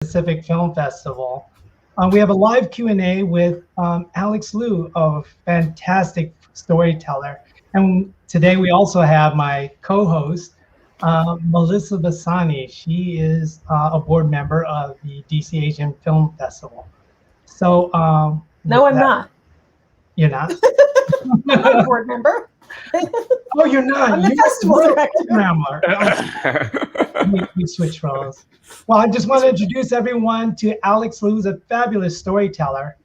Pacific Film Festival. We have a live Q&A with Alex Liu, a fantastic storyteller. And today we also have my co-host, Melissa Bisagni. She is a board member of the DC Film Festival. So no, I'm not. You're not? I'm not a board member. Oh, you're not. I'm the festival director. We switch roles. Well, I just want to introduce everyone to Alex Liu, who's a fabulous storyteller,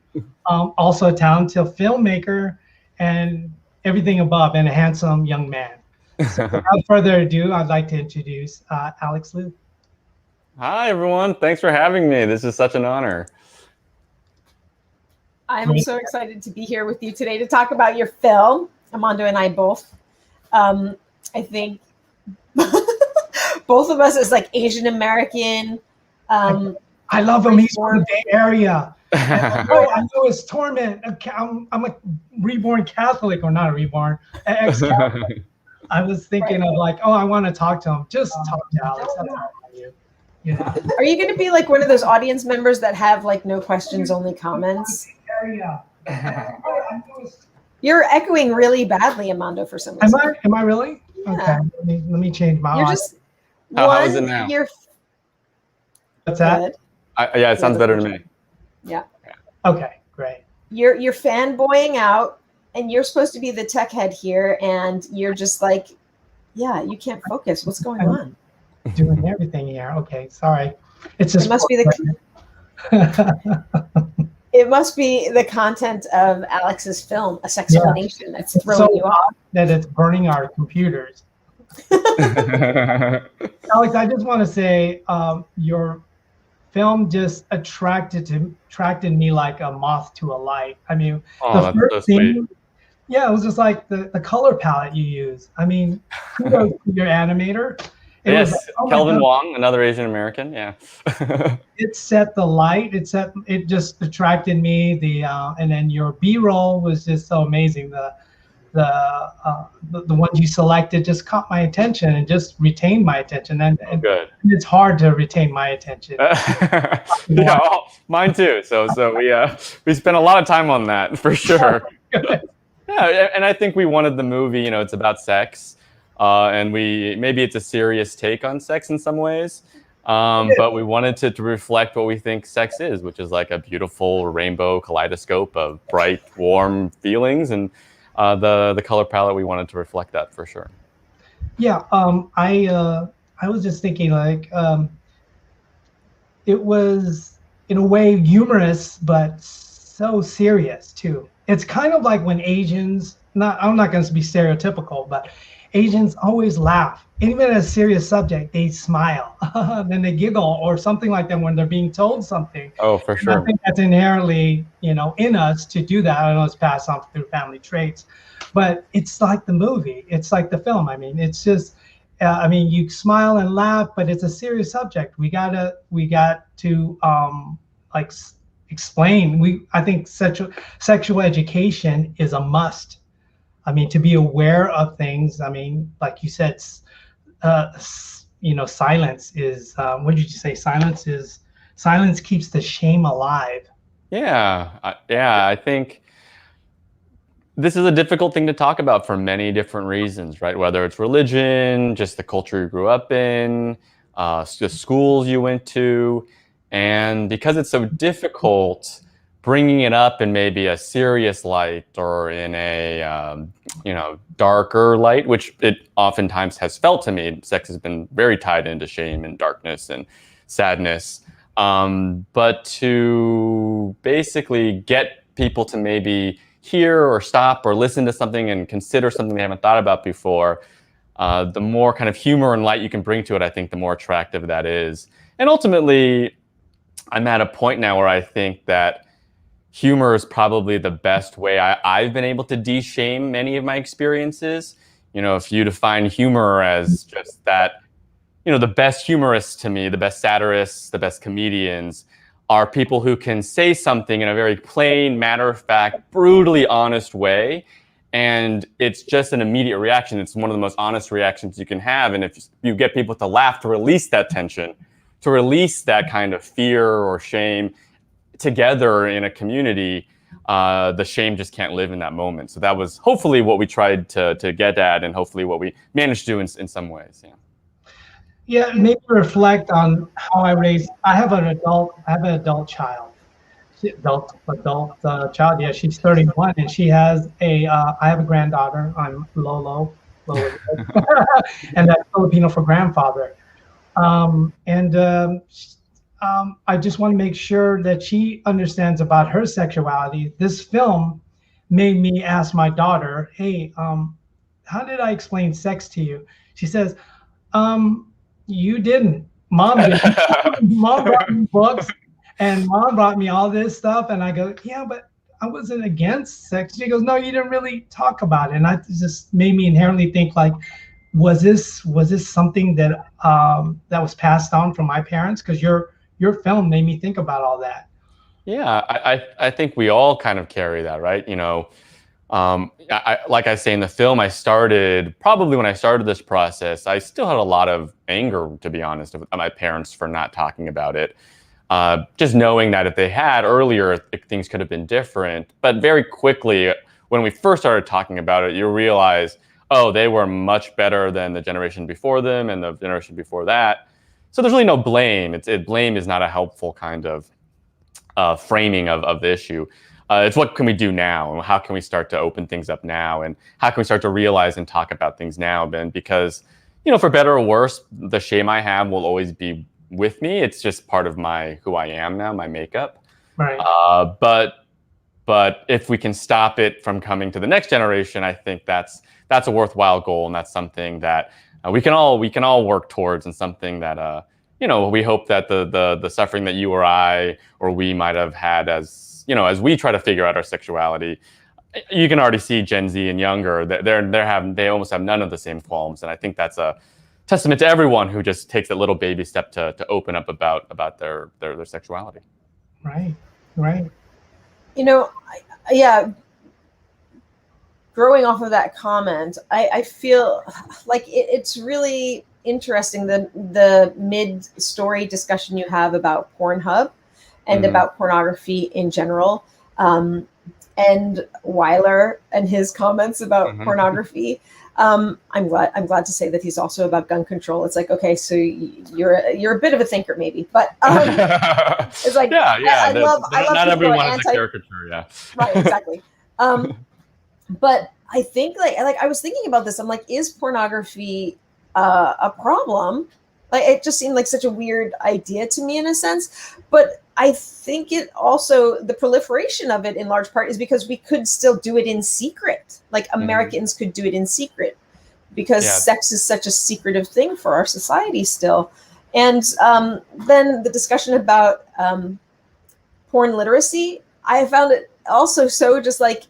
also a talented filmmaker, and everything above, and a handsome young man. So without further ado, I'd like to introduce Alex Liu. Hi, everyone. Thanks for having me. This is such an honor. I'm so excited to be here with you today to talk about your film. Amando and I both. I think both of us as like Asian American. I love him. He's from the Bay Area. I know his torment. I'm a reborn Catholic, or not a reborn, ex-Catholic. I was thinking of like, oh, I want to talk to him. Just talk to Alex. Are you going to be like one of those audience members that have like no questions, only comments? You're echoing really badly, Amando, for some reason. Am I really? Yeah. Okay. Let me change my. You're just how is it now? What's that? Yeah, it sounds better to me. Yeah. Okay, great. You're fanboying out, and you're supposed to be the tech head here, and you're just like, yeah, you can't focus. What's going on? Doing everything here. Okay, sorry. It must be It must be the content of Alex's film, a Sexplanation, that's throwing you off. That it's burning our computers. Alex, I just want to say your film just attracted me like a moth to a light. I mean, the first thing, yeah, it was just like the color palette you use. I mean, kudos to your animator. Yes, like, oh Kelvin Wong, another Asian American. Yeah. It set the light. It just attracted me. And then your B-roll was just so amazing. The ones you selected just caught my attention and just retained my attention. And it's hard to retain my attention. Yeah, mine too. So we spent a lot of time on that for sure. Yeah, and I think we wanted the movie. It's about sex. And maybe it's a serious take on sex in some ways, but we wanted to reflect what we think sex is, which is like a beautiful rainbow kaleidoscope of bright, warm feelings, and the color palette, we wanted to reflect that for sure. Yeah, I was just thinking like it was in a way humorous, but so serious too. It's kind of like when Asians, I'm not going to be stereotypical, but Asians always laugh. Even at a serious subject, they smile. Then they giggle or something like that when they're being told something. Oh, for sure. I think that's inherently, in us to do that. I know it's passed on through family traits, but it's like the movie. It's like the film. I mean, it's just, you smile and laugh, but it's a serious subject. We got to explain. I think sexual education is a must. I mean, to be aware of things. I mean, like you said, silence is. What did you say? Silence keeps the shame alive. Yeah, I think this is a difficult thing to talk about for many different reasons, right? Whether it's religion, just the culture you grew up in, the schools you went to, and because it's so difficult, bringing it up in maybe a serious light or in a darker light, which it oftentimes has felt to me. Sex has been very tied into shame and darkness and sadness. But to basically get people to maybe hear or stop or listen to something and consider something they haven't thought about before, the more kind of humor and light you can bring to it, I think the more attractive that is. And ultimately, I'm at a point now where I think that humor is probably the best way I've been able to de-shame many of my experiences. If you define humor as just that, the best humorists to me, the best satirists, the best comedians are people who can say something in a very plain, matter-of-fact, brutally honest way. And it's just an immediate reaction. It's one of the most honest reactions you can have. And if you get people to laugh to release that tension, to release that kind of fear or shame together in a community, the shame just can't live in that moment. So that was hopefully what we tried to get at, and hopefully what we managed to do in some ways. Yeah. Yeah, maybe reflect on how I raised. I have an adult child. Adult child. Yeah, she's 31, and she has a. I have a granddaughter. I'm Lolo, and that's Filipino for grandfather. I just want to make sure that she understands about her sexuality. This film made me ask my daughter, "Hey, how did I explain sex to you?" She says, "You didn't. Mom did. Mom brought me books, and Mom brought me all this stuff." And I go, "Yeah, but I wasn't against sex." She goes, "No, you didn't really talk about it." And that just made me inherently think, like, was this something that that was passed on from my parents? Because your film made me think about all that. Yeah, I think we all kind of carry that, right? Like I say in the film, when I started this process, I still had a lot of anger, to be honest, at my parents for not talking about it. Just knowing that if they had earlier, things could have been different. But very quickly, when we first started talking about it, you realize, oh, they were much better than the generation before them and the generation before that. So there's really no blame. Blame is not a helpful kind of framing of the issue. It's what can we do now, and how can we start to open things up now, and how can we start to realize and talk about things now, Ben? Because, for better or worse, the shame I have will always be with me. It's just part of who I am now, my makeup. Right. But if we can stop it from coming to the next generation, I think that's a worthwhile goal, and that's something that we can all work towards, and something that we hope that the suffering that you or I or we might have had as we try to figure out our sexuality, you can already see Gen Z and younger that they almost have none of the same qualms, and I think that's a testament to everyone who just takes a little baby step to open up about their sexuality. Right. Yeah. Growing off of that comment, I feel like it's really interesting the mid-story discussion you have about Pornhub and about pornography in general, and Weiler and his comments about pornography. I'm glad to say that he's also about gun control. It's like, okay, so you're a bit of a thinker, maybe, but it's like, yeah. I love not everyone is a caricature, yeah. Right, exactly. But I think like I was thinking about this. I'm like, is pornography a problem? Like, it just seemed like such a weird idea to me in a sense. But I think it also, the proliferation of it in large part is because we could still do it in secret. Like Americans could do it in secret because sex is such a secretive thing for our society still. And then the discussion about porn literacy, I found it also so just like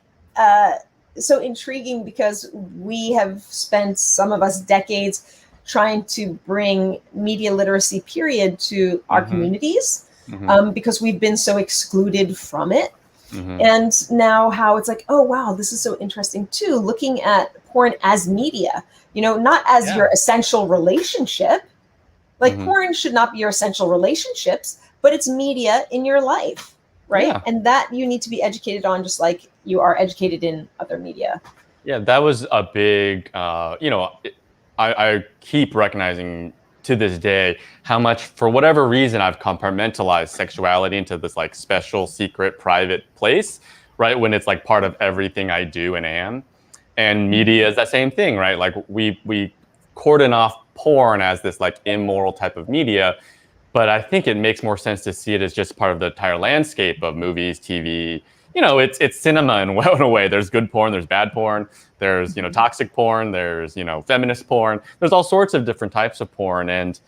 so intriguing, because we have spent, some of us, decades trying to bring media literacy period to our communities, because we've been so excluded from it. And now how it's like, oh wow, this is so interesting too, looking at porn as media, not as your essential relationship. Like porn should not be your essential relationships, but it's media in your life, right? Yeah. And that you need to be educated on, just like you are educated in other media. Yeah, that was a big, I keep recognizing to this day how much, for whatever reason, I've compartmentalized sexuality into this like special, secret, private place, right? When it's like part of everything I do and am. And media is that same thing, right? Like we cordon off porn as this like immoral type of media, but I think it makes more sense to see it as just part of the entire landscape of movies, TV. It's cinema in a way. There's good porn, there's bad porn, there's, toxic porn, there's, feminist porn. There's all sorts of different types of porn. And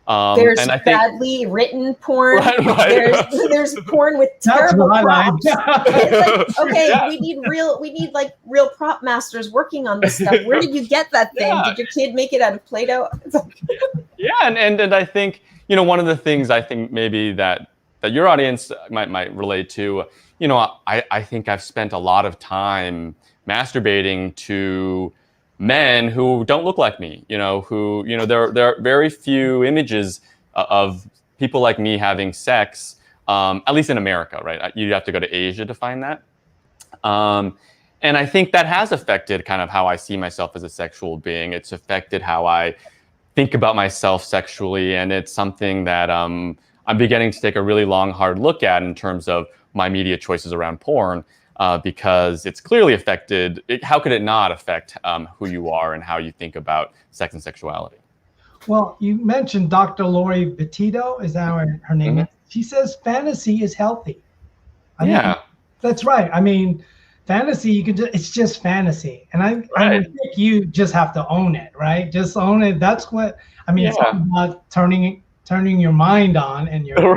there's and I think, badly written porn. Right. There's porn with terrible props. Like, okay, we need real prop masters working on this stuff. Where did you get that thing? Yeah. Did your kid make it out of Play-Doh? Yeah, and I think, one of the things I think maybe that your audience might relate to, I think I've spent a lot of time masturbating to men who don't look like me, there are very few images of people like me having sex, at least in America, right? You'd have to go to Asia to find that. And I think that has affected kind of how I see myself as a sexual being. It's affected how I think about myself sexually, and it's something that I'm beginning to take a really long, hard look at in terms of my media choices around porn, because it's clearly affected. How could it not affect who you are and how you think about sex and sexuality? Well, you mentioned Dr. Lori Betito, is that her name is? She says fantasy is healthy. I mean, that's right. I mean, fantasy, it's just fantasy. And I think you just have to own it, right? Just own it. That's what, I mean, it's all about turning your mind on and your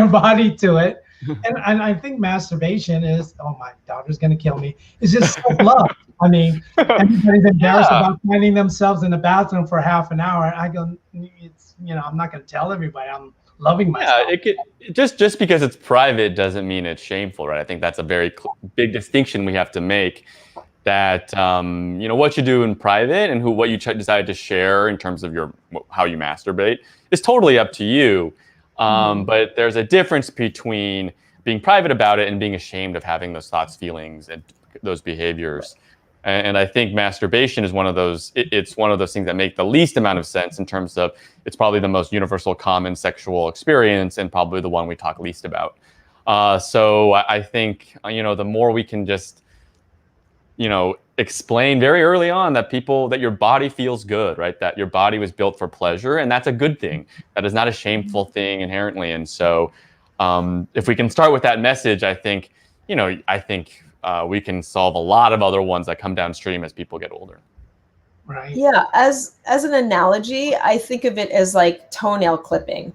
body to it. And I think masturbation is, oh, my daughter's going to kill me. It's just self-love. I mean, everybody's embarrassed about finding themselves in the bathroom for half an hour. I go, it's, I'm not going to tell everybody I'm loving myself. Yeah, just because it's private doesn't mean it's shameful, right? I think that's a very big distinction we have to make. That what you do in private and what you decide to share in terms of how you masturbate is totally up to you. But there's a difference between being private about it and being ashamed of having those thoughts, feelings, and those behaviors. And I think masturbation is one of those. It's one of those things that make the least amount of sense in terms of it's probably the most universal, common sexual experience, and probably the one we talk least about. So I think the more we can just explain very early on that your body feels good, right? That your body was built for pleasure, and that's a good thing. That is not a shameful thing inherently. And so, if we can start with that message, I think we can solve a lot of other ones that come downstream as people get older. Right. Yeah. As an analogy, I think of it as like toenail clipping.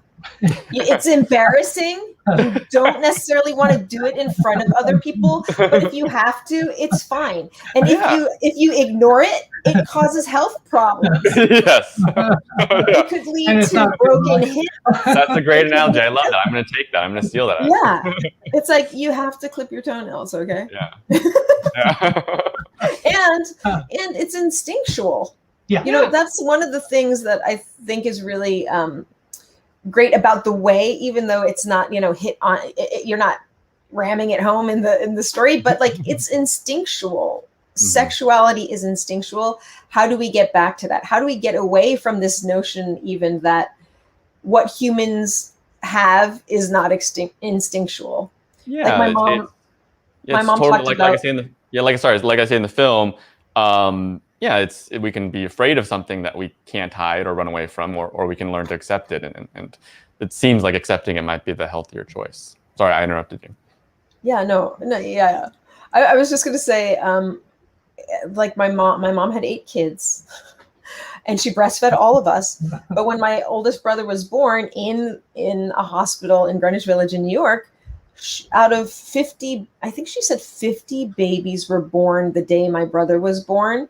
It's embarrassing. You don't necessarily want to do it in front of other people, but if you have to, it's fine. And if you ignore it, it causes health problems. Yes. It could lead to broken hips. That's a great analogy. I love that. I'm going to take that. I'm going to steal that. Yeah. It's like you have to clip your toenails, okay? Yeah. And it's instinctual. Yeah. That's one of the things that I think is really great about the way, even though it's not hit on, you're not ramming it home in the story, but like it's instinctual. Sexuality is instinctual. How do we get back to that? How do we get away from this notion even that what humans have is not instinctual? Yeah, like my mom totally, talked about, like I say in the film, we can be afraid of something that we can't hide or run away from, or we can learn to accept it. And it seems like accepting it might be the healthier choice. Sorry, I interrupted you. Yeah, no. Yeah. I was just going to say, like my mom had 8 kids and she breastfed all of us. But when my oldest brother was born in a hospital in Greenwich Village in New York, out of 50, I think she said 50 babies were born the day my brother was born.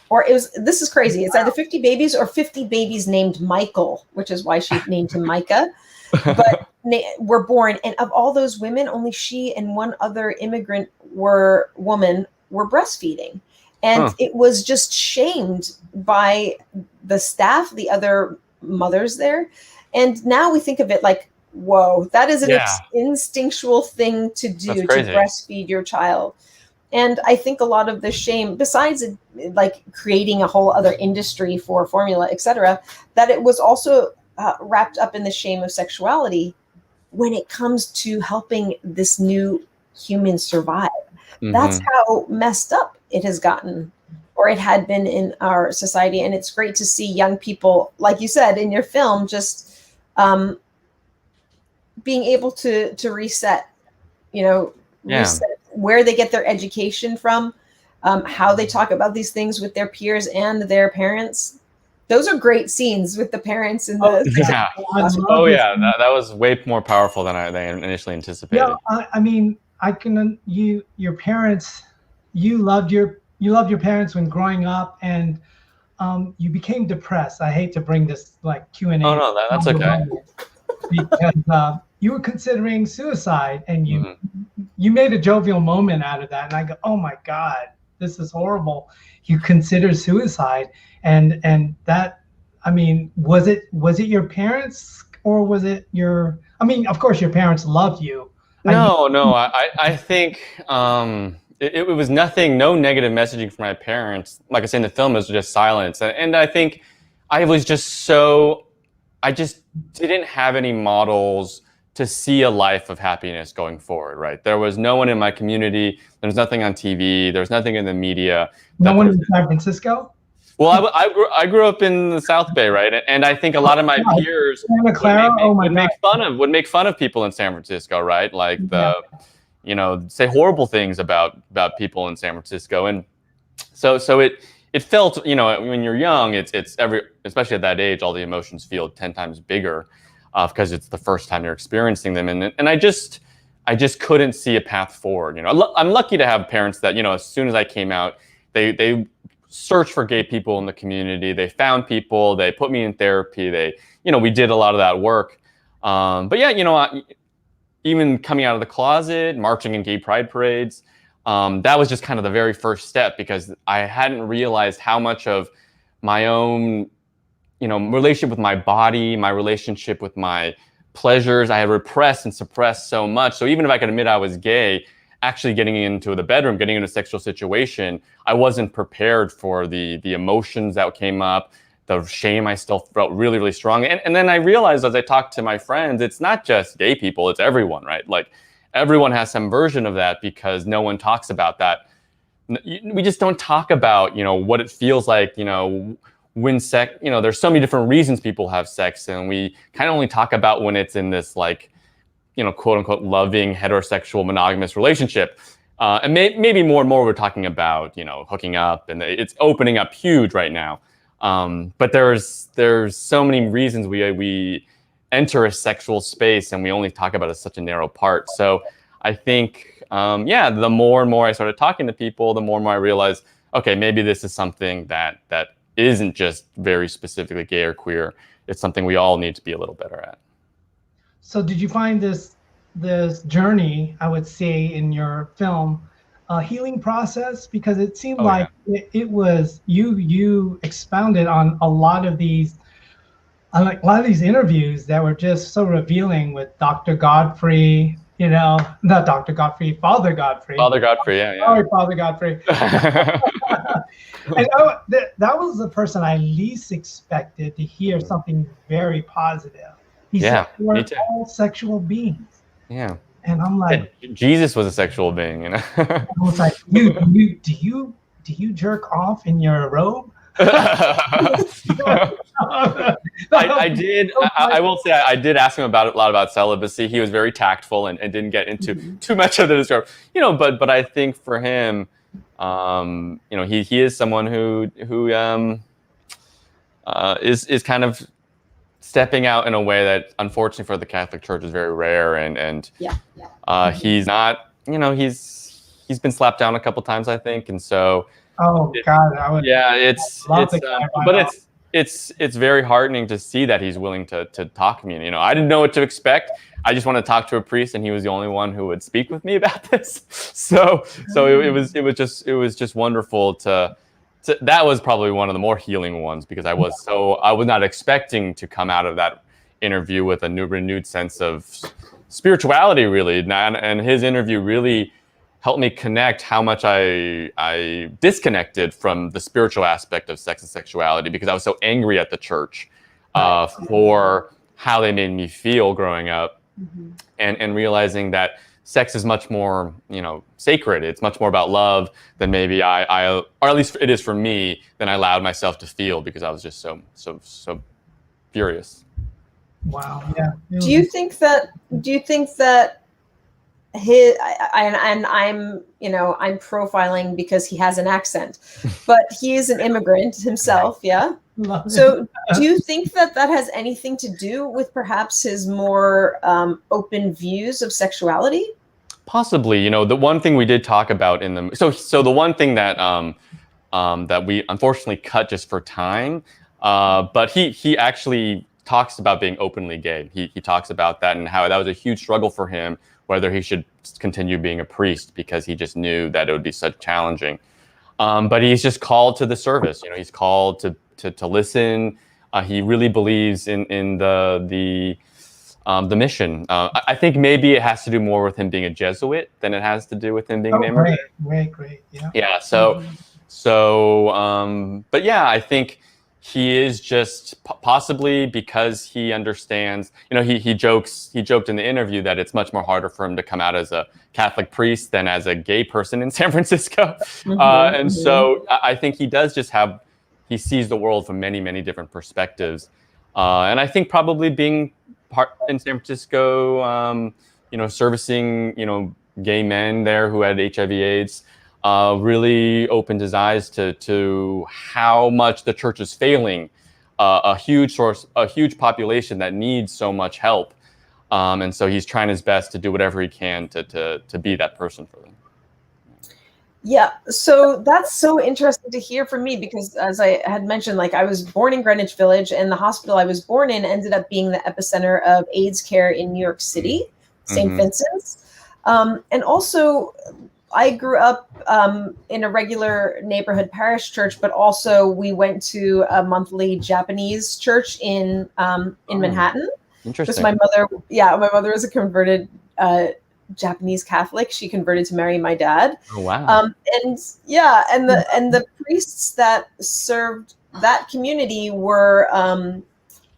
Or this is crazy. It's either 50 babies or 50 babies named Michael, which is why she named him Micah, but were born. And of all those women, only she and one other immigrant woman were breastfeeding. And it was just shamed by the staff, the other mothers there. And now we think of it like, whoa, that is an instinctual thing to do, to breastfeed your child. And I think a lot of the shame, besides like creating a whole other industry for formula, et cetera, that it was also wrapped up in the shame of sexuality when it comes to helping this new human survive. That's how messed up it has gotten, or it had been in our society. And it's great to see young people, like you said in your film, just being able to reset, reset where they get their education from, how they talk about these things with their peers and their parents. Those are great scenes with the parents and the. That was way more powerful than I initially anticipated. Yeah, I mean, your parents, you loved your parents when growing up, and you became depressed. I hate to bring this like Q&A. Oh no, that's okay. Because you were considering suicide, and you made a jovial moment out of that, and I go, oh my God, this is horrible. You consider suicide, and that, I mean, was it your parents or was it your? I mean, of course, your parents loved you. No. I think it was nothing, no negative messaging from my parents. Like I said in the film, it was just silence. And I think I was just I just didn't have any models to see a life of happiness going forward, right? There was no one in my community. There was nothing on TV. There was nothing in the media. No one in San Francisco? Well, I grew up in the South Bay, right? And I think a lot of my peers Santa Clara? would make fun of people in San Francisco, right? Like say horrible things about people in San Francisco. And so it felt, when you're young, it's especially at that age, all the emotions feel 10 times bigger because it's the first time you're experiencing them. And I just couldn't see a path forward. I'm lucky to have parents that, as soon as I came out, they searched for gay people in the community. They found people. They put me in therapy. We did a lot of that work. But yeah, even coming out of the closet, marching in gay pride parades, that was just kind of the very first step, because I hadn't realized how much of my own, relationship with my body, my relationship with my pleasures, I had repressed and suppressed so much. So even if I could admit I was gay, actually getting into the bedroom, getting into a sexual situation, I wasn't prepared for the emotions that came up, the shame I still felt really, really strong. And then I realized as I talked to my friends, it's not just gay people, it's everyone, right? Like everyone has some version of that, because no one talks about that. We just don't talk about, what it feels like, when sex, there's so many different reasons people have sex, and we kind of only talk about when it's in this like, quote unquote, loving heterosexual monogamous relationship. And maybe more and more we're talking about, hooking up, and it's opening up huge right now. But there's so many reasons we enter a sexual space, and we only talk about it as such a narrow part. So I think, the more and more I started talking to people, the more and more I realized, okay, maybe this is something that isn't just very specifically gay or queer. It's something we all need to be a little better at. So did you find this journey, I would say, in your film, a healing process? Because it seemed like it was you expounded on a lot of these interviews that were just so revealing with Dr. Godfrey, not Dr. Godfrey, Father Godfrey. Father Godfrey, yeah. Sorry, Father Godfrey. And that was the person I least expected to hear something very positive. He said we're all sexual beings. Yeah. And I'm like, Jesus was a sexual being, I was like, do you jerk off in your robe? I did. I will say I did ask him a lot about celibacy. He was very tactful and didn't get into too much of the discussion. But I think for him, he is someone who is kind of stepping out in a way that, unfortunately for the Catholic Church, is very rare. And he's not. He's been slapped down a couple times, I think, and so. Oh God! It's very heartening to see that he's willing to talk to me. I didn't know what to expect. I just wanted to talk to a priest, and he was the only one who would speak with me about this. So it was just wonderful to. That was probably one of the more healing ones, because I was not expecting to come out of that interview with a renewed sense of spirituality, really, and his interview really helped me connect how much I disconnected from the spiritual aspect of sex and sexuality, because I was so angry at the church for how they made me feel growing up, and realizing that sex is much more, sacred. It's much more about love than maybe or at least it is for me, than I allowed myself to feel, because I was just so furious. Wow. Yeah. Do you think that I'm profiling because he has an accent, but he is an immigrant himself. Yeah. So do you think that has anything to do with perhaps his more open views of sexuality? Possibly. The one thing we did talk about in the so the one thing that that we unfortunately cut just for time, but he actually talks about being openly gay. He talks about that and how that was a huge struggle for him, whether he should continue being a priest, because he just knew that it would be such challenging. But he's just called to the service. He's called to listen. He really believes in the the mission. I think maybe it has to do more with him being a Jesuit than it has to do with him being an immigrant. Great. Yeah. Yeah. But yeah, I think he is just possibly because he understands. He joked in the interview that it's much more harder for him to come out as a Catholic priest than as a gay person in San Francisco. So I think he does just he sees the world from many, many different perspectives. And I think probably being part in San Francisco, servicing, gay men there who had HIV/AIDS, really opened his eyes to how much the church is failing a huge population that needs so much help. And so he's trying his best to do whatever he can to be that person for them. Yeah, so that's so interesting to hear from me because, as I had mentioned, I was born in Greenwich Village, and the hospital I was born in ended up being the epicenter of AIDS care in New York City, St. Vincent's. And also, I grew up in a regular neighborhood parish church, but also we went to a monthly Japanese church in Manhattan. Interesting. Because my mother was a converted Japanese Catholic. She converted to marry my dad. Oh wow! And the priests that served that community were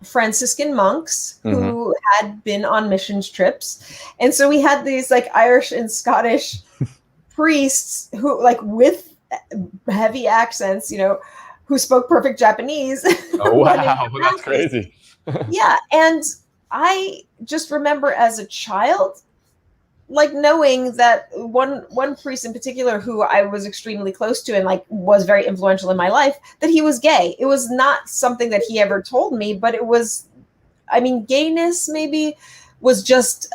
Franciscan monks who had been on missions trips, and so we had these Irish and Scottish priests who with heavy accents, who spoke perfect Japanese. Oh wow, that's crazy. Yeah, and I just remember as a child, knowing that one priest in particular who I was extremely close to and was very influential in my life, that he was gay. It was not something that he ever told me, but it was, gayness maybe was just,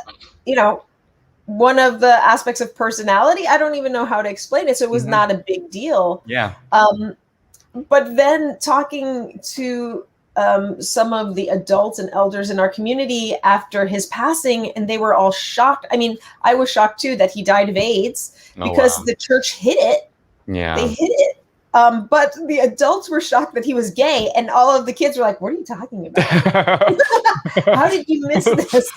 one of the aspects of personality. I don't even know how to explain it. So it was not a big deal. Yeah. But then talking to some of the adults and elders in our community after his passing, and they were all shocked. I was shocked too that he died of AIDS because the church hid it. Yeah. They hid it. But the adults were shocked that he was gay, and all of the kids were like, "What are you talking about? How did you miss this?"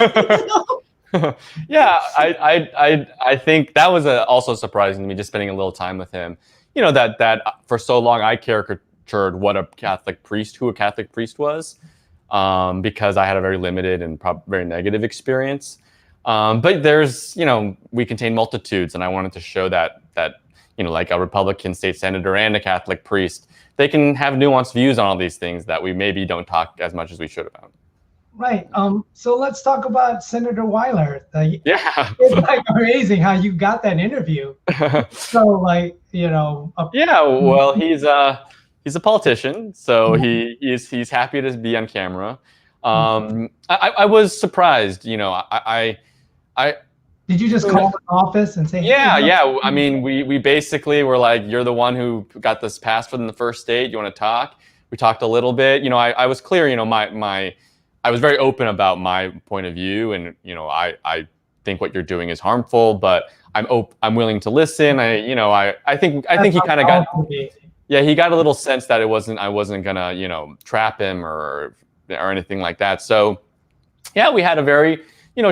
Yeah, I think that was also surprising to me, just spending a little time with him. That for so long I caricatured what a Catholic priest was, because I had a very limited and very negative experience. But there's, we contain multitudes, and I wanted to show that like a Republican state senator and a Catholic priest, they can have nuanced views on all these things that we maybe don't talk as much as we should about. Right. So let's talk about Senator Weiler. Yeah. It's amazing how you got that interview. So yeah. Well, he's a politician, so he's happy to be on camera. I was surprised. Did you just call the office and say? Yeah. We basically were like, "You're the one who got this passed in the first state. You want to talk?" We talked a little bit. I was clear. I was very open about my point of view, and I think what you're doing is harmful, but I'm willing to listen. I think he kind of got. Yeah, he got a little sense that I wasn't gonna, trap him or anything like that. So, yeah, we had a very,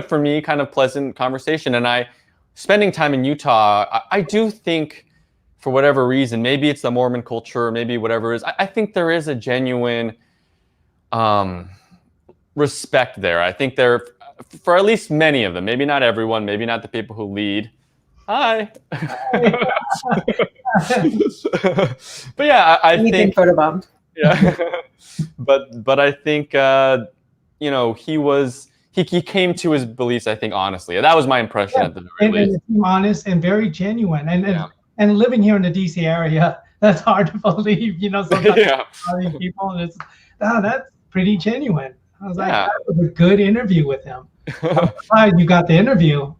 for me, kind of pleasant conversation. And spending time in Utah, I do think, for whatever reason, maybe it's the Mormon culture, maybe whatever it is, I think there is a genuine respect there. I think for at least many of them, maybe not everyone, maybe not the people who lead. Hi. But yeah, I think photobombed. Yeah, but I think he came to his beliefs, I think, honestly. That was my impression at the very least. And honest and very genuine, and living here in the DC area, that's hard to believe. Sometimes these people, and that's pretty genuine. I was like, that was a good interview with him. I'm surprised you got the interview.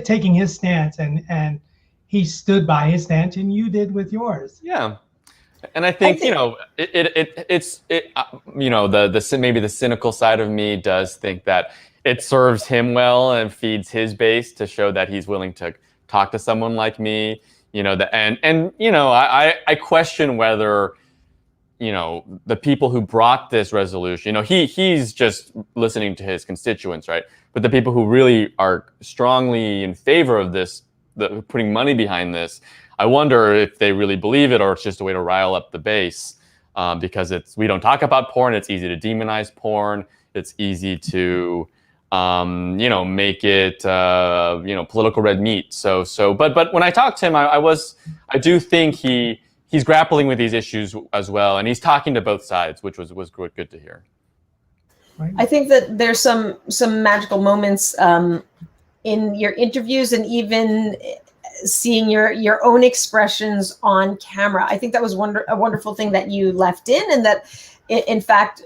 Taking his stance, and he stood by his stance, and you did with yours. Yeah, and I think it's maybe the cynical side of me does think that it serves him well and feeds his base to show that he's willing to talk to someone like me. I question whether the people who brought this resolution, he's just listening to his constituents, right? But the people who really are strongly in favor of this, putting money behind this, I wonder if they really believe it or it's just a way to rile up the base, because we don't talk about porn. It's easy to demonize porn. It's easy to, make it, political red meat. But when I talked to him, I do think he's grappling with these issues as well, and he's talking to both sides, which was good to hear. I think that there's some magical moments in your interviews, and even seeing your own expressions on camera. I think that was a wonderful thing that you left in, and that in fact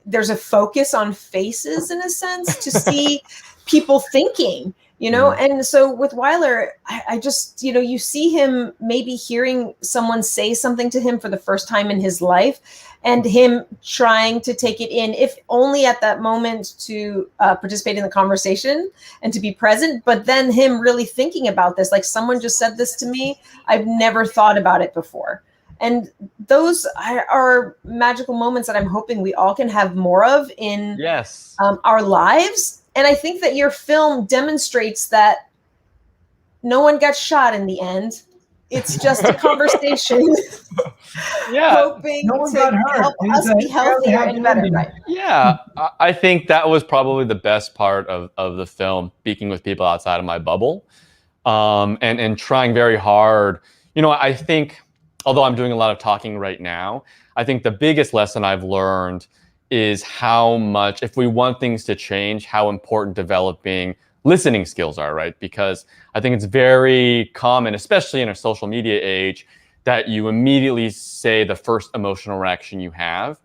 there's a focus on faces in a sense to see people thinking. And so with Weiler, I just, you see him maybe hearing someone say something to him for the first time in his life, and him trying to take it in, if only at that moment to participate in the conversation and to be present, but then him really thinking about this, like, someone just said this to me, I've never thought about it before. And those are magical moments that I'm hoping we all can have more of in our lives. And I think that your film demonstrates that no one got shot in the end. It's just a conversation. Hoping no one to got hurt. help us be healthier and better. Right? Yeah, I think that was probably the best part of the film, speaking with people outside of my bubble, and trying very hard. I think, although I'm doing a lot of talking right now, I think the biggest lesson I've learned is how much, if we want things to change, how important developing listening skills are, right? Because I think it's very common, especially in a social media age, that you immediately say the first emotional reaction you have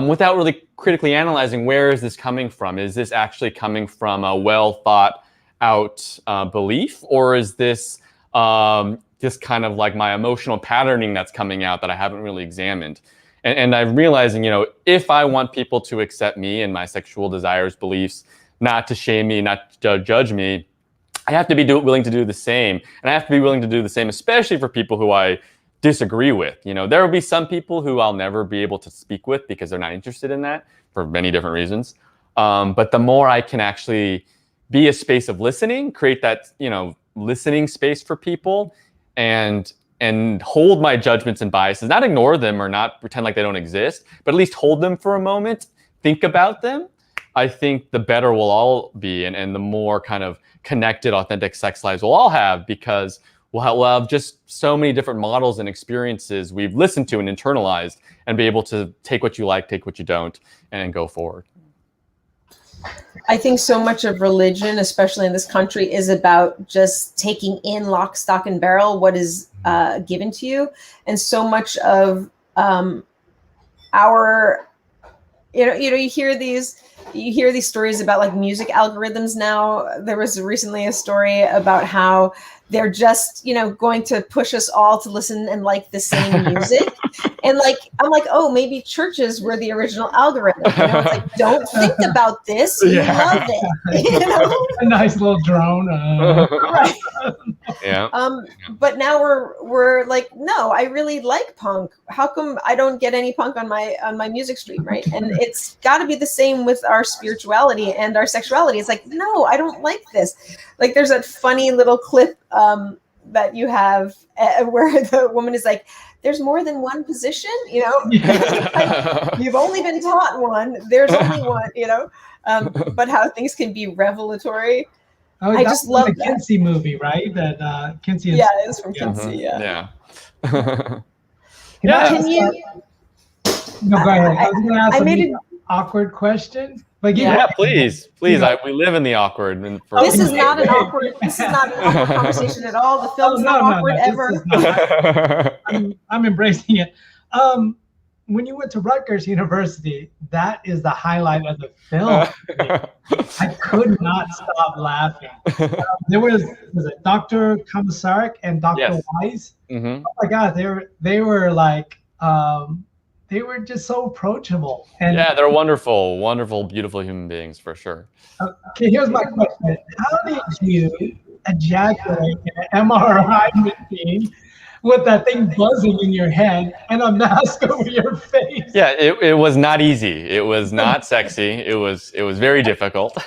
without really critically analyzing, where is this coming from? Is this actually coming from a well thought out belief, or is this just kind of like my emotional patterning that's coming out that I haven't really examined? And I'm realizing, if I want people to accept me and my sexual desires, beliefs, not to shame me, not to judge me, I have to be willing to do the same. And I have to be willing to do the same, especially for people who I disagree with. There will be some people who I'll never be able to speak with because they're not interested in that for many different reasons. But the more I can actually be a space of listening, create that, listening space for people, and hold my judgments and biases, not ignore them or not pretend like they don't exist, but at least hold them for a moment, think about them, I think the better we'll all be, and the more kind of connected, authentic sex lives we'll all have, because we'll have just so many different models and experiences we've listened to and internalized, and be able to take what you like, take what you don't, and go forward. I think so much of religion, especially in this country, is about just taking in lock, stock, and barrel what is given to you. And so much of our, you hear these stories about like music algorithms now. There was recently a story about how they're just, going to push us all to listen and like the same music. And I'm like, oh, maybe churches were the original algorithm. It's like, don't think about this. You love it. A nice little drone. Right. But now we're like, no, I really like punk. How come I don't get any punk on my music stream, right? And it's got to be the same with our spirituality and our sexuality. It's like, no, I don't like this. Like, there's that funny little clip that you have where the woman is like, there's more than one position, like, you've only been taught one, there's only one, but how things can be revelatory. Oh, I just love the that. Kinsey movie, right? That Kinsey. Yeah, it's from Kinsey. Yeah. Can you? No, go ahead. I was going to ask an awkward question. But please. We live in the awkward. This is not an awkward conversation at all. The film's not awkward ever. I'm embracing it. When you went to Rutgers University, that is the highlight of the film. I could not stop laughing. There was it Dr. Komisarek and Dr. Weiss. Mm-hmm. Oh my God, they were like. They were just so approachable. And they're wonderful, wonderful, beautiful human beings for sure. Okay, here's my question. How did you ejaculate in an MRI machine with that thing buzzing in your head and a mask over your face. Yeah, it was not easy. It was not sexy. It was very difficult.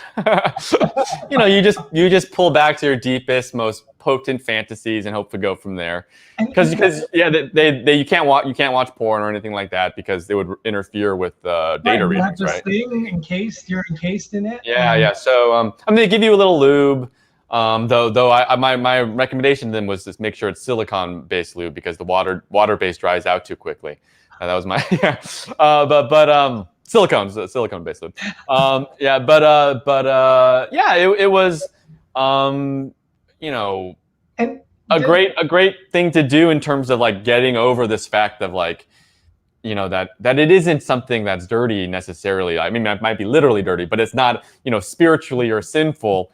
You just pull back to your deepest, most potent fantasies and hope to go from there. Because yeah, they you can't watch porn or anything like that because they would interfere with data readings, right? Thing in case you're encased in it. Yeah. So I'm gonna give you a little lube. My recommendation to them was just make sure it's silicone-based lube because the water-based dries out too quickly. That was my silicone-based lube. It was a great thing to do in terms of like getting over this fact of like that it isn't something that's dirty necessarily. I mean, it might be literally dirty, but it's not spiritually or sinful.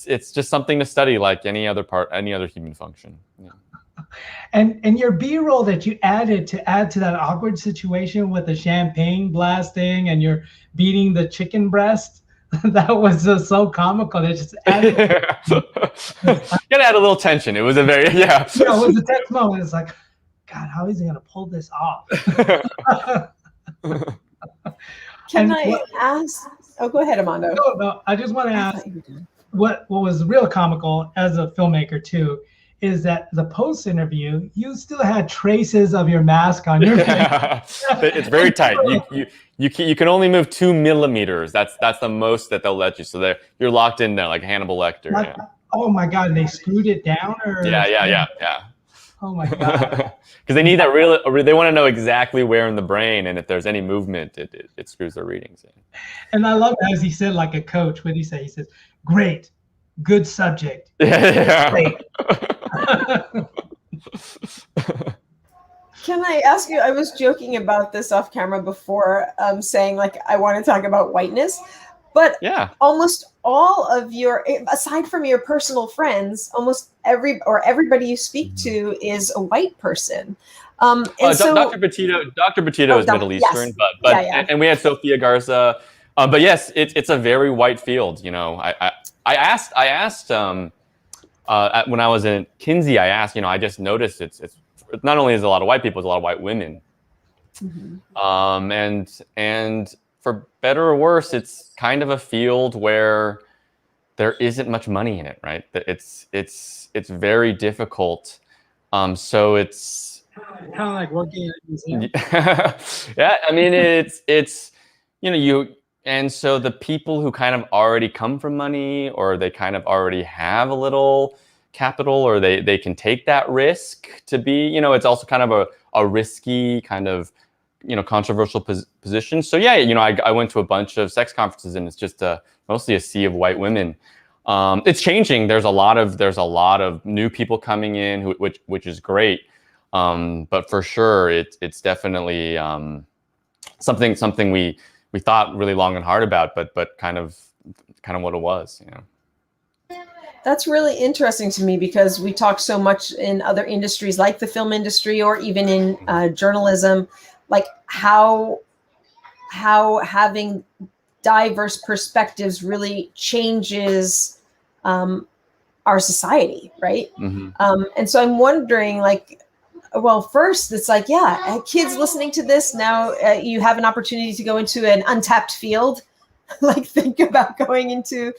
It's just something to study like any other human function. Yeah. And your B-roll that you added to add to that awkward situation with the champagne blasting and you're beating the chicken breast, that was so comical. It just added. Gotta add a little tension. It was a very Yeah, it was a tense moment. It's like, God, how is he gonna pull this off? Can I ask? Oh, go ahead, Amando. No, I just want to ask what was real comical as a filmmaker too is that the post interview you still had traces of your mask on your face. It's very tight. You can only move 2 millimeters. That's the most that they'll let you. So you're locked in there like Hannibal Lecter. Like, yeah. Oh my God! And they screwed it down, or Yeah. Oh my God! Because they need that they want to know exactly where in the brain, and if there's any movement, it screws their readings in. And I love as he said, like a coach. What did he say? He says, "Great, good subject." Yeah. Great. Can I ask you? I was joking about this off camera before, saying like I want to talk about whiteness, but yeah, almost all of your, aside from your personal friends, almost everybody you speak to is a white person. Dr. Petito is Middle Eastern, yes. And we had Sofia Garza, but yes, it's a very white field. I asked when I was in Kinsey, I just noticed it's not only is a lot of white people, it's a lot of white women. Mm-hmm. And for better or worse, it's kind of a field where there isn't much money in it, right? It's very difficult. So it's kind of like working at a museum. Yeah, I mean it's and so the people who kind of already come from money, or they kind of already have a little capital, or they can take that risk to be, it's also kind of a risky kind of, controversial position. So yeah, I went to a bunch of sex conferences, and it's just mostly a sea of white women. It's changing. There's a lot of new people coming in, which is great. But for sure, it's definitely something we thought really long and hard about, but kind of what it was. That's really interesting to me because we talk so much in other industries like the film industry or even in journalism, like how having diverse perspectives really changes our society, right? Mm-hmm. And so I'm wondering, like, well, first it's like, yeah, kids listening to this now, you have an opportunity to go into an untapped field. Like think about going into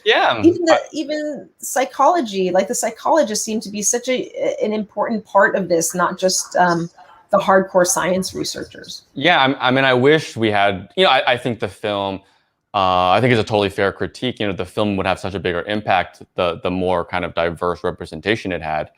even psychology. Like the psychologists seem to be such an important part of this, not just the hardcore science researchers. Yeah, I mean, I wish we had. I think the film. I think it's a totally fair critique. The film would have such a bigger impact the more kind of diverse representation it had.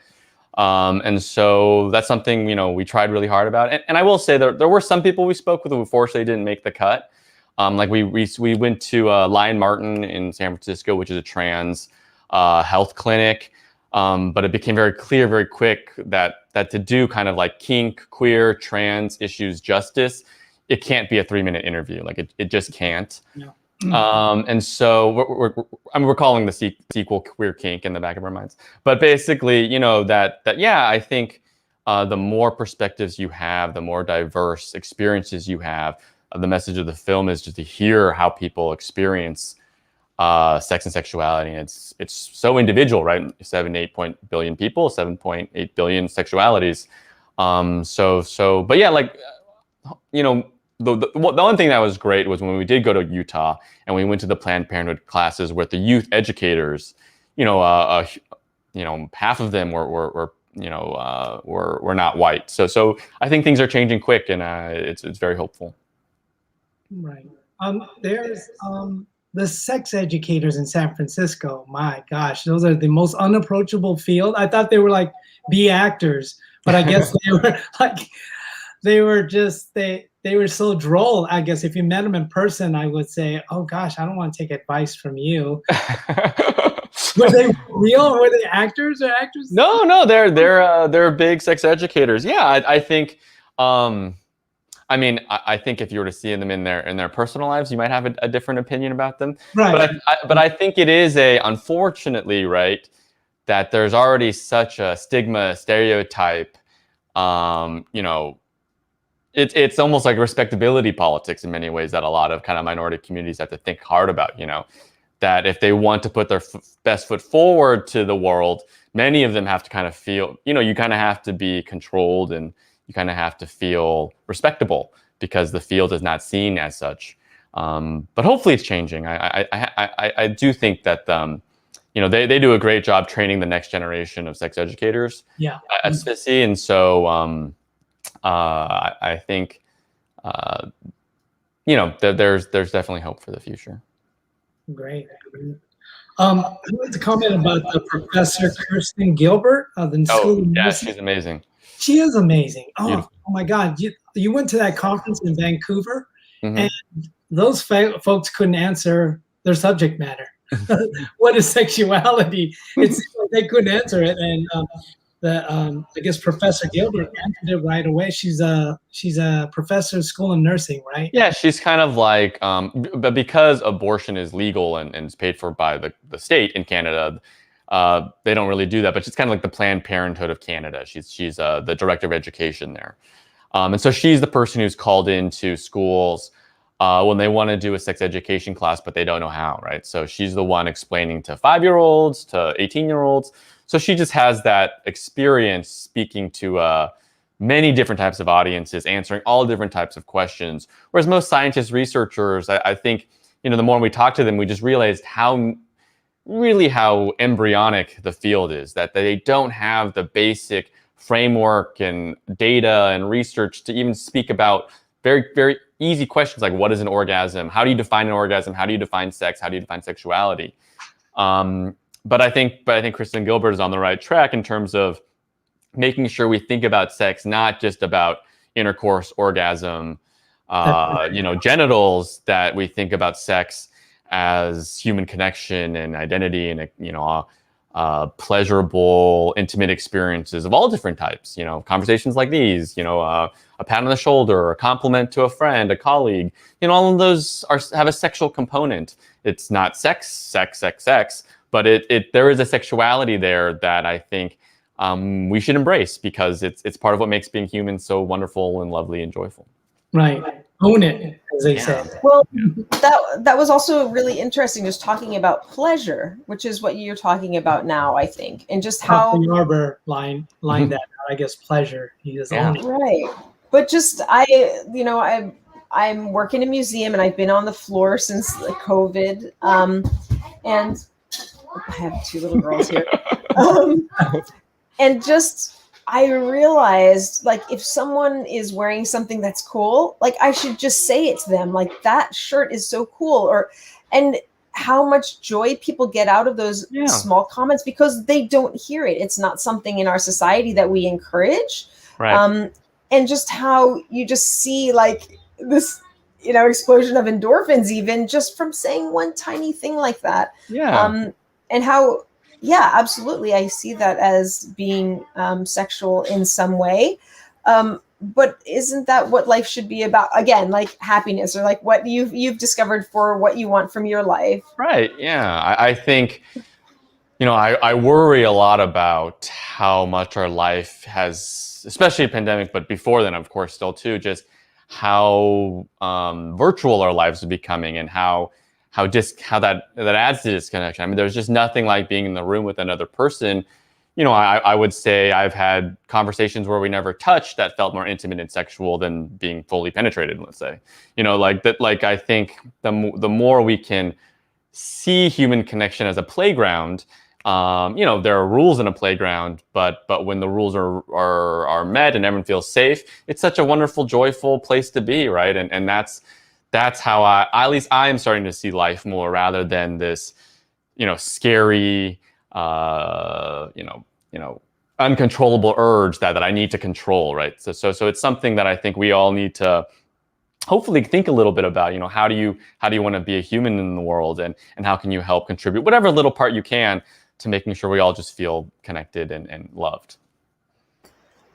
And so that's something we tried really hard about. And I will say there were some people we spoke with who unfortunately didn't make the cut. Like we went to Lion Martin in San Francisco, which is a trans health clinic. But it became very clear very quick that to do kind of like kink, queer, trans issues justice, it can't be a 3-minute interview. Like it just can't. Yeah. And so we're calling the sequel Queer Kink in the back of our minds. But basically, I think the more perspectives you have, the more diverse experiences you have, the message of the film is just to hear how people experience sex and sexuality. And it's so individual, right? 7-8 billion people, 7.8 billion sexualities. But yeah, like, you know, the one thing that was great was when we did go to Utah and we went to the Planned Parenthood classes with the youth educators. Half of them were not white. So I think things are changing quick, and it's very hopeful. Right. There's the sex educators in San Francisco. My gosh, those are the most unapproachable field. I thought they were like B actors, but I guess they were like they were so droll. I guess if you met them in person, I would say, "Oh gosh, I don't want to take advice from you." Were they real? Were they actors or actors? No, they're big sex educators. Yeah, I think. I think if you were to see them in their personal lives, you might have a different opinion about them. Right. But I think it is unfortunately, right, that there's already such a stigma, stereotype. It's almost like respectability politics in many ways that a lot of kind of minority communities have to think hard about. That if they want to put their best foot forward to the world, many of them have to kind of feel, you kind of have to be controlled and you kind of have to feel respectable because the field is not seen as such. But hopefully it's changing. I do think that, they do a great job training the next generation of sex educators at SFISI. And so I think, there's definitely hope for the future. Great. I wanted to comment about the Professor Kirsten Gilbert of the School of Nursing. She's amazing. She is amazing. Oh my God. You went to that conference in Vancouver, and those folks couldn't answer their subject matter. What is sexuality? It seemed like they couldn't answer it. And I guess Professor Gilbert answered it right away. She's a professor of School of Nursing, right? Yeah, she's kind of like, but because abortion is legal and is paid for by the state in Canada, they don't really do that. But she's kind of like the Planned Parenthood of Canada. She's the director of education there, and so she's the person who's called into schools when they want to do a sex education class, but they don't know how, right? So she's the one explaining to 5-year-olds, to 18-year-olds. So she just has that experience speaking to many different types of audiences, answering all different types of questions. Whereas most scientists, researchers, I think, the more we talk to them, we just realized how embryonic the field is, that they don't have the basic framework and data and research to even speak about very, very easy questions like, what is an orgasm? How do you define an orgasm? How do you define sex? How do you define sexuality? But I think Kristen Gilbert is on the right track in terms of making sure we think about sex, not just about intercourse, orgasm, genitals, that we think about sex as human connection and identity and, pleasurable, intimate experiences of all different types, conversations like these, a pat on the shoulder, a compliment to a friend, a colleague, all of those have a sexual component. It's not sex, but there is a sexuality there that I think we should embrace because it's part of what makes being human so wonderful and lovely and joyful. Right. Own it, as they say. Well, that was also really interesting, just talking about pleasure, which is what you're talking about now, I think, and just how Yarber line that out, I guess, pleasure. He is on it. Right. But just I'm working in a museum and I've been on the floor since the COVID, and I have 2 little girls here. And just, I realized, like, if someone is wearing something that's cool, like, I should just say it to them, like, that shirt is so cool, and how much joy people get out of those small comments because they don't hear it. It's not something in our society that we encourage. Right. And just how you just see, like, this, explosion of endorphins even just from saying one tiny thing like that. Yeah. And how, absolutely, I see that as being sexual in some way. But isn't that what life should be about? Again, like happiness, or like what you've discovered for what you want from your life. Right. Yeah. I think, I worry a lot about how much our life has, especially a pandemic, but before then, of course, still too, just how virtual our lives are becoming and how that adds to disconnection. I mean, there's just nothing like being in the room with another person. You know, I would say I've had conversations where we never touched that felt more intimate and sexual than being fully penetrated, let's say. You know, like that. Like, I think the more we can see human connection as a playground, you know, there are rules in a playground, but when the rules are met and everyone feels safe, it's such a wonderful, joyful place to be, right? And that's how at least I am starting to see life more, rather than this, you know, scary, you know, uncontrollable urge that I need to control, right? So it's something that I think we all need to hopefully think a little bit about. You know, how do you want to be a human in the world, and how can you help contribute whatever little part you can to making sure we all just feel connected and loved.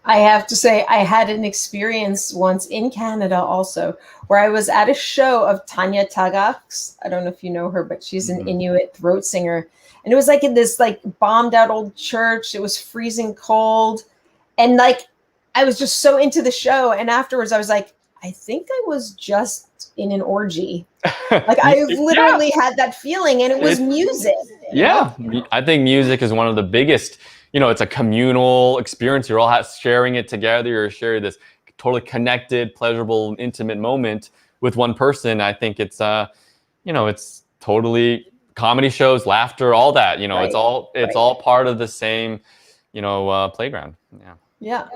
I have to say, I had an experience once in Canada also, where I was at a show of Tanya Tagaks. I don't know if you know her, but she's an Inuit throat singer. And it was like in this like bombed out old church. It was freezing cold. And like, I was just so into the show. And afterwards I was like, I think I was just in an orgy. Like, I literally had that feeling, and it was music. Yeah. I think music is one of the biggest, you know, it's a communal experience. You're all sharing it together. You're sharing this totally connected, pleasurable, intimate moment with one person. I think it's, you know, it's totally comedy shows, laughter, all that, you know, it's all part of the same, you know, playground. Yeah.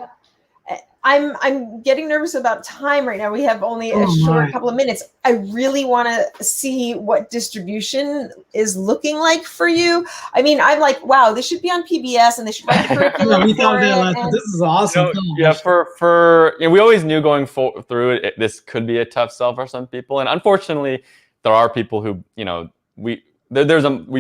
I'm getting nervous about time right now. We have only a short couple of minutes. I really want to see what distribution is looking like for you. I mean, I'm like, wow, this should be on PBS, and they should write a curriculum. We thought that this is awesome. You know, for you know, we always knew going through it, this could be a tough sell for some people, and unfortunately, there are people who, you know, we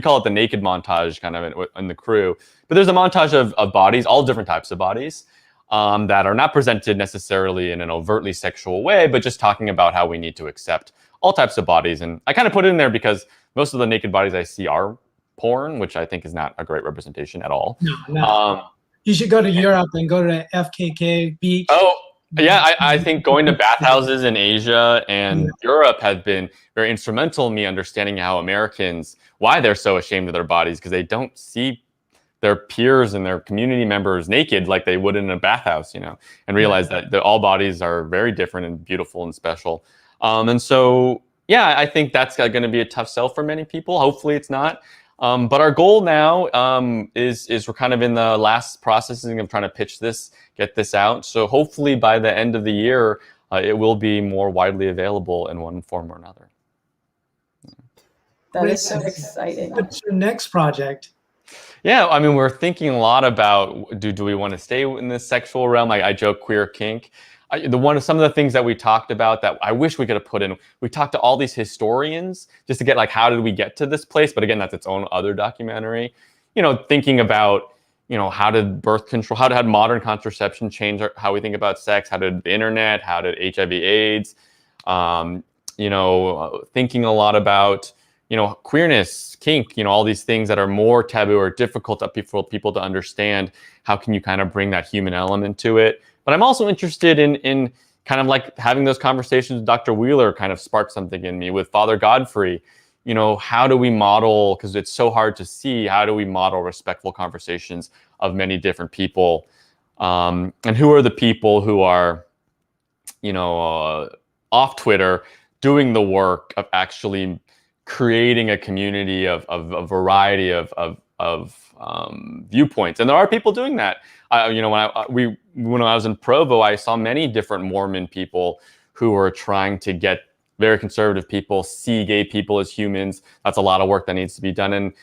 call it the naked montage kind of in the crew, but there's a montage of bodies, all different types of bodies. That are not presented necessarily in an overtly sexual way, but just talking about how we need to accept all types of bodies. And I kind of put it in there because most of the naked bodies I see are porn, which I think is not a great representation at all. No. You should go to Europe and go to the FKK beach. Oh, yeah. I think going to bathhouses in Asia and Europe has been very instrumental in me understanding how Americans, why they're so ashamed of their bodies, because they don't see their peers and their community members naked like they would in a bathhouse, you know, and realize that all bodies are very different and beautiful and special. And so, yeah, I think that's going to be a tough sell for many people. Hopefully it's not. But our goal now is we're kind of in the last processing of trying to pitch this, get this out. So hopefully by the end of the year, it will be more widely available in one form or another. That is so exciting. What's your next project? Yeah, I mean, we're thinking a lot about do we want to stay in this sexual realm? I joke queer kink. Some of the things that we talked about that I wish we could have put in. We talked to all these historians just to get like, how did we get to this place? But again, that's its own other documentary. You know, thinking about, you know, how did birth control, how did modern contraception change how we think about sex? How did the internet? How did HIV/AIDS? You know, thinking a lot about, you know, queerness, kink, you know, all these things that are more taboo or difficult for people to understand. How can you kind of bring that human element to it? But I'm also interested in kind of like having those conversations with Dr. Wheeler kind of sparked something in me with Father Godfrey. You know, how do we model, because it's so hard to see, how do we model respectful conversations of many different people? And who are the people who are, you know, off Twitter doing the work of actually creating a community of a variety of viewpoints, and there are people doing that. You know, when I was in Provo, I saw many different Mormon people who were trying to get very conservative people see gay people as humans. That's a lot of work that needs to be done,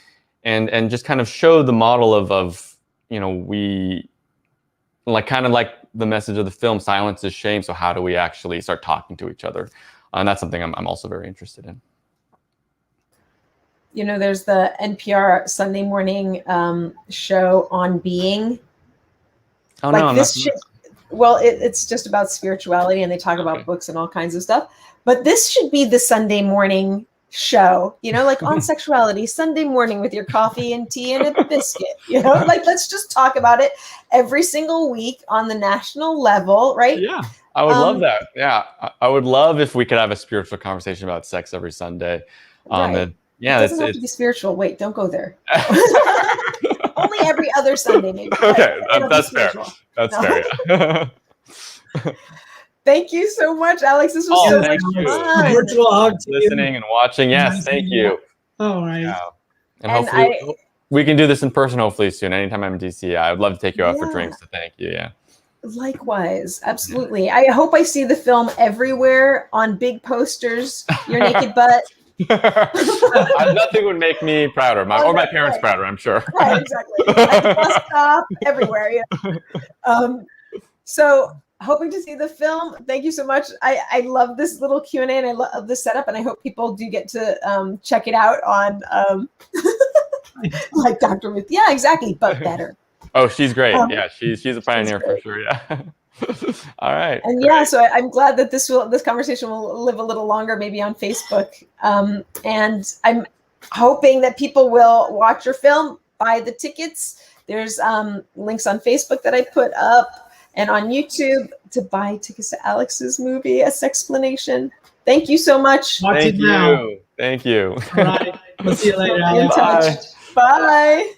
and just kind of show the model of you know, we like kind of like the message of the film, silence is shame. So how do we actually start talking to each other? And that's something I'm also very interested in. You know, there's the NPR Sunday morning show On Being. Oh, like no, well, it's just about spirituality, and they talk about books and all kinds of stuff. But this should be the Sunday morning show, you know, like on sexuality, Sunday morning with your coffee and tea and a biscuit, you know, like let's just talk about it every single week on the national level, right? Yeah, I would love that. Yeah, I would love if we could have a spiritual conversation about sex every Sunday. Right. Yeah, it doesn't have to be spiritual. Wait, don't go there. Only every other Sunday, maybe. Okay, that's fair. Spiritual. That's fair. Yeah. Thank you so much, Alex. This was Oh, so thank much you. fun. Virtual hug to you. Listening and watching. Yes, Nice thank meeting you. All right. Yeah. And And hopefully we can do this in person hopefully soon. Anytime I'm in DC, I would love to take you out for Yeah. drinks to thank you. Yeah. Likewise, absolutely. I hope I see the film everywhere on big posters. Your naked butt. Nothing would make me prouder, or my parents prouder, I'm sure. Right, exactly. At the bus stop, everywhere. Yeah. So hoping to see the film. Thank you so much. I love this little Q&A and I love this setup, and I hope people do get to check it out on like Dr. Ruth. Yeah, exactly, but better. Oh, she's great. Yeah, she's a pioneer for sure. Yeah. All right. And great. yeah, so I'm glad that this conversation will live a little longer, maybe on Facebook. And I'm hoping that people will watch your film, buy the tickets. There's links on Facebook that I put up and on YouTube to buy tickets to Alex's movie, A Sexplanation. Thank you so much. Watch Thank it now. you. Thank you. All right. We'll see you later, In Alex. touch. Bye.